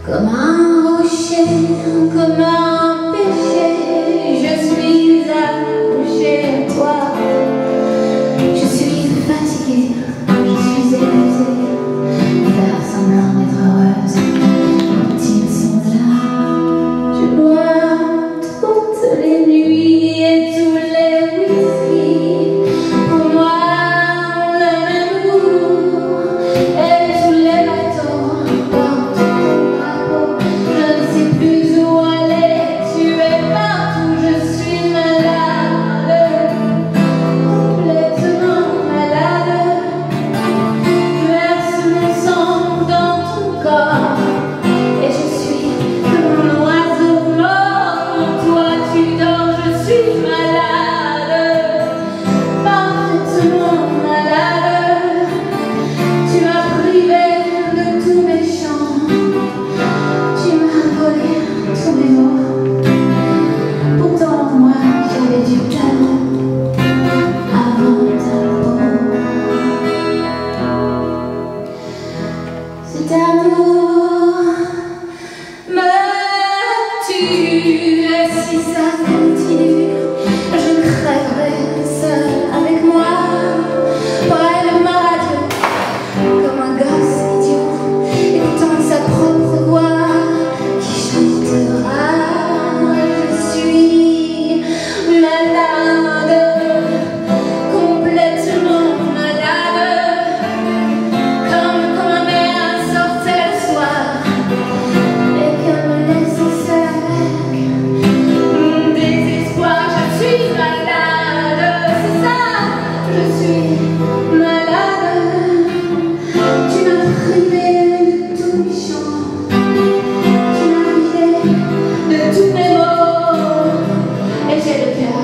Comme un rocher, comme un péché, je suis accrochée à toi. Je suis fatiguée, je suis épuisée, faire semblant d'être heureuse quand ils sont là. Je bois toutes les nuits et tous les whisky. Pour moi, le même goût et tous les bateaux partout ma peau. Je ne sais plus où aller, tu es partout, je suis malade, complètement malade. Je verse mon sang dans ton corps et je suis comme un oiseau mort. Quand toi tu dors, je suis malade, parfaitement malade. Tu m'as privé de tous mes chants, tu m'as volé tous mes mots. Pourtant moi j'avais du talent avant ta peau. Cet amour me tue, et si ça continue, je crèverai seule avec moi, près de ma radio, comme un gosse idiot, écoutant sa propre voix qui chantera. Je suis malade, complètement malade, comme quand ma mère sortait le soir et qu'elle me laissait seule avec mon désespoir. Je suis malade, c'est ça, je suis malade. Tu m'as privé de tous mes chants, tu m'as vidé de tous mes mots, et j'ai le cœur